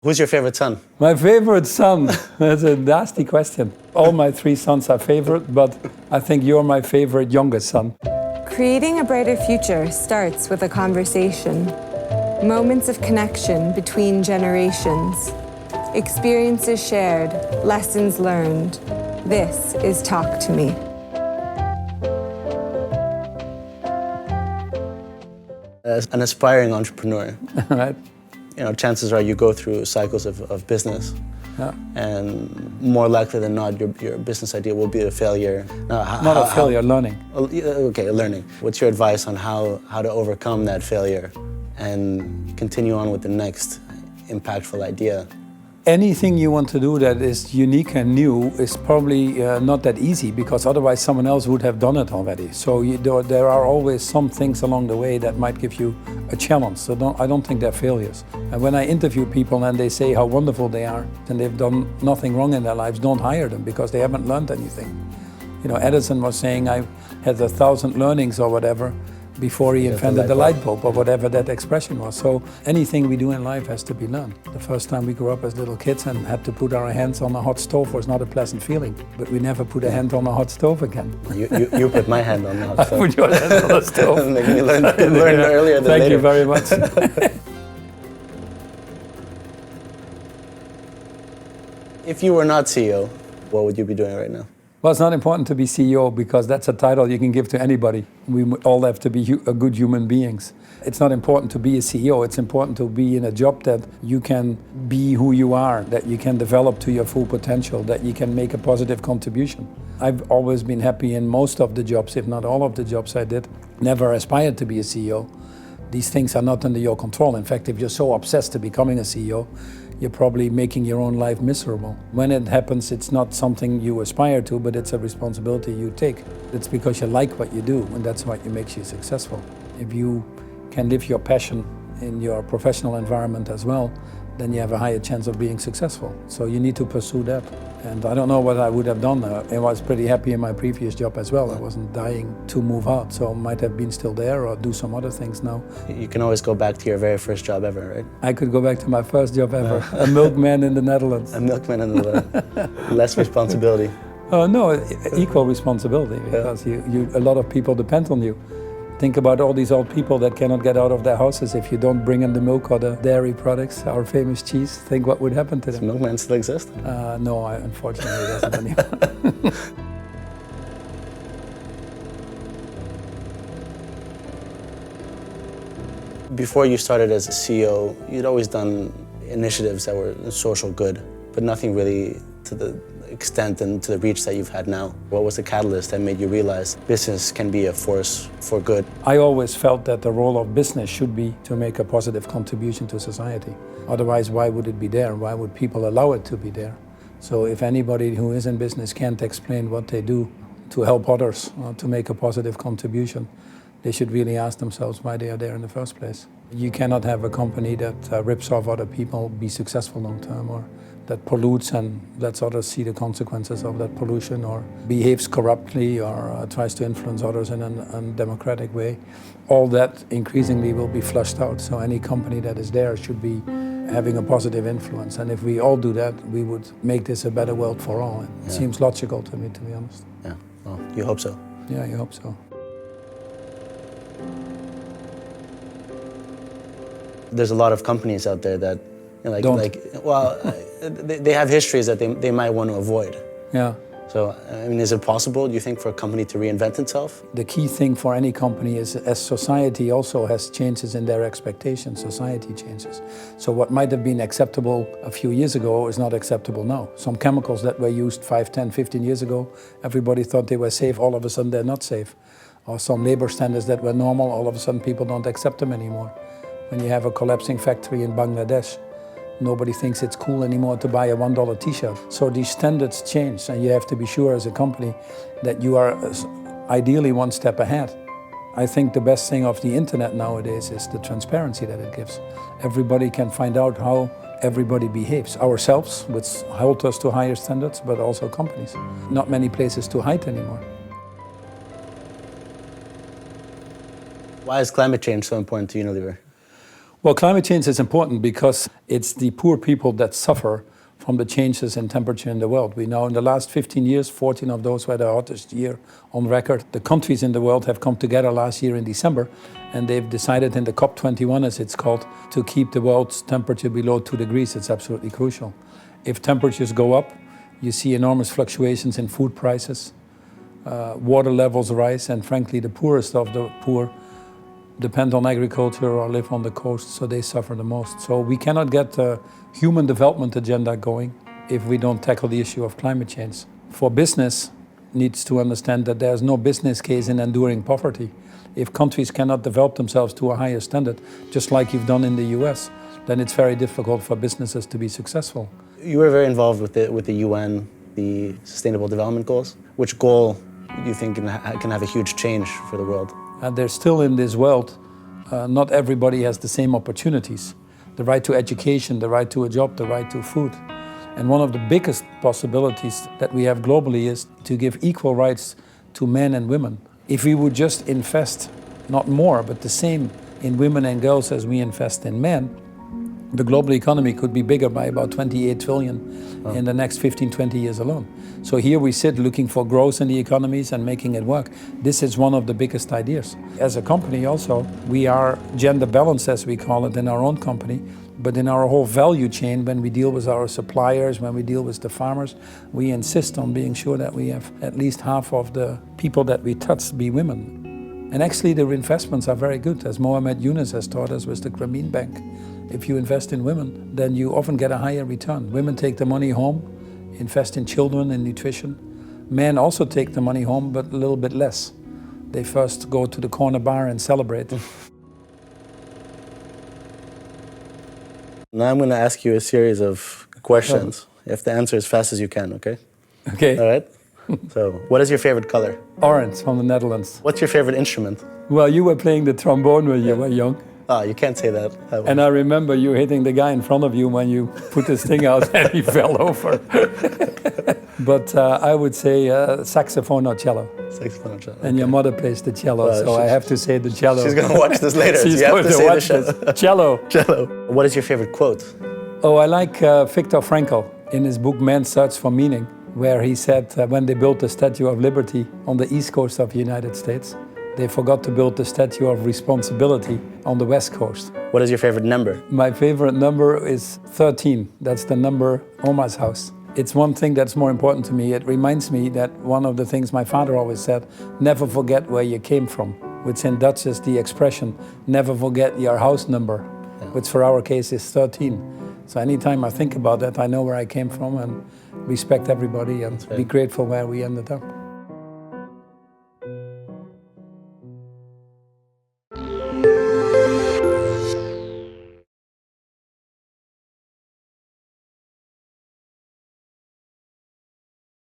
Who's your favorite son? My favorite son? That's a nasty question. All my 3 sons are favorite, but I think you're my favorite youngest son. Creating a brighter future starts with a conversation. Moments of connection between generations. Experiences shared, lessons learned. This is Talk to Me. As an aspiring entrepreneur, Right? Chances are you go through cycles of business. Yeah. And more likely than not, your business idea will be a failure. Not a failure, learning. Okay, learning. What's your advice on how to overcome that failure and continue on with the next impactful idea? Anything you want to do that is unique and new is probably not that easy, because otherwise someone else would have done it already. So there are always some things along the way that might give you a challenge. So I don't think they're failures. And when I interview people and they say how wonderful they are and they've done nothing wrong in their lives, don't hire them because they haven't learned anything. Edison was saying I had 1,000 learnings or whatever before he invented the light bulb or whatever that expression was. So anything we do in life has to be learned. The first time we grew up as little kids and had to put our hands on a hot stove was not a pleasant feeling, but we never put a hand on a hot stove again. You put my hand on the hot stove. I put your hand on the stove. Making me learn earlier than Thank later. you very much. If you were not CEO, what would you be doing right now? Well, it's not important to be CEO because that's a title you can give to anybody. We all have to be good human beings. It's not important to be a CEO. It's important to be in a job that you can be who you are, that you can develop to your full potential, that you can make a positive contribution. I've always been happy in most of the jobs, if not all of the jobs I did. Never aspired to be a CEO. These things are not under your control. In fact, if you're so obsessed to becoming a CEO, you're probably making your own life miserable. When it happens, it's not something you aspire to, but it's a responsibility you take. It's because you like what you do, and that's what makes you successful. If you can live your passion in your professional environment as well, then you have a higher chance of being successful. So you need to pursue that. And I don't know what I would have done. I was pretty happy in my previous job as well. I wasn't dying to move out, so I might have been still there or do some other things now. You can always go back to your very first job ever, right? I could go back to my first job ever, a milkman in the Netherlands. A milkman in the Netherlands. Less responsibility. No, equal responsibility, because a lot of people depend on you. Think about all these old people that cannot get out of their houses if you don't bring in the milk or the dairy products, our famous cheese. Think what would happen to them. Does milkman still exist? No, unfortunately it doesn't anymore. Before you started as a CEO, you'd always done initiatives that were social good, but nothing really to the extent and to the reach that you've had now. What was the catalyst that made you realize business can be a force for good? I always felt that the role of business should be to make a positive contribution to society. Otherwise, why would it be there? Why would people allow it to be there? So if anybody who is in business can't explain what they do to help others or to make a positive contribution, they should really ask themselves why they are there in the first place. You cannot have a company that rips off other people, be successful long term, or that pollutes and lets others see the consequences of that pollution, or behaves corruptly, or tries to influence others in an undemocratic way. All that increasingly will be flushed out. So any company that is there should be having a positive influence. And if we all do that, we would make this a better world for all. It seems logical to me, to be honest. Yeah, well, you hope so. Yeah, you hope so. There's a lot of companies out there that, they have histories that they might want to avoid. Yeah. So, is it possible, do you think, for a company to reinvent itself? The key thing for any company is, as society also has changes in their expectations, society changes. So what might have been acceptable a few years ago is not acceptable now. Some chemicals that were used 5, 10, 15 years ago, everybody thought they were safe, all of a sudden they're not safe. Or some labor standards that were normal, all of a sudden people don't accept them anymore. When you have a collapsing factory in Bangladesh, nobody thinks it's cool anymore to buy a $1 t-shirt. So these standards change, and you have to be sure as a company that you are ideally one step ahead. I think the best thing of the internet nowadays is the transparency that it gives. Everybody can find out how everybody behaves. Ourselves, which hold us to higher standards, but also companies. Not many places to hide anymore. Why is climate change so important to Unilever? Well, climate change is important because it's the poor people that suffer from the changes in temperature in the world. We know in the last 15 years, 14 of those were the hottest year on record. The countries in the world have come together last year in December, and they've decided in the COP21, as it's called, to keep the world's temperature below 2 degrees. It's absolutely crucial. If temperatures go up, you see enormous fluctuations in food prices, water levels rise, and frankly, the poorest of the poor depend on agriculture or live on the coast, so they suffer the most. So we cannot get a human development agenda going if we don't tackle the issue of climate change. For business, needs to understand that there's no business case in enduring poverty. If countries cannot develop themselves to a higher standard, just like you've done in the US, then it's very difficult for businesses to be successful. You were very involved with the UN, the Sustainable Development Goals. Which goal do you think can have a huge change for the world? There's still in this world, not everybody has the same opportunities. The right to education, the right to a job, the right to food. And one of the biggest possibilities that we have globally is to give equal rights to men and women. If we would just invest, not more, but the same in women and girls as we invest in men, the global economy could be bigger by about 28 trillion in the next 15, 20 years alone. So here we sit looking for growth in the economies and making it work. This is one of the biggest ideas. As a company also, we are gender balanced, as we call it, in our own company, but in our whole value chain, when we deal with our suppliers, when we deal with the farmers, we insist on being sure that we have at least half of the people that we touch be women. And actually the investments are very good, as Mohamed Yunus has taught us with the Grameen Bank. If you invest in women, then you often get a higher return. Women take the money home, invest in children and nutrition. Men also take the money home, but a little bit less. They first go to the corner bar and celebrate. Now I'm going to ask you a series of questions. You have to answer as fast as you can, okay? Okay. All right? So, what is your favorite color? Orange from the Netherlands. What's your favorite instrument? Well, you were playing the trombone when you were young. Ah, you can't say that. And I remember you hitting the guy in front of you when you put this thing out and he fell over. But I would say saxophone or cello. Saxophone or cello. And your mother plays the cello, so I have to say the cello. She's going to watch this later. She's so you have going to to say watch the this. Cello. Cello. What is your favorite quote? Oh, I like Viktor Frankl in his book Man's Search for Meaning, where he said when they built the Statue of Liberty on the east coast of the United States, they forgot to build the Statue of Responsibility on the west coast. What is your favorite number? My favorite number is 13. That's the number Oma's house. It's one thing that's more important to me. It reminds me that one of the things my father always said, never forget where you came from, which in Dutch is the expression, never forget your house number, which for our case is 13. So anytime I think about that, I know where I came from and respect everybody and be grateful where we ended up.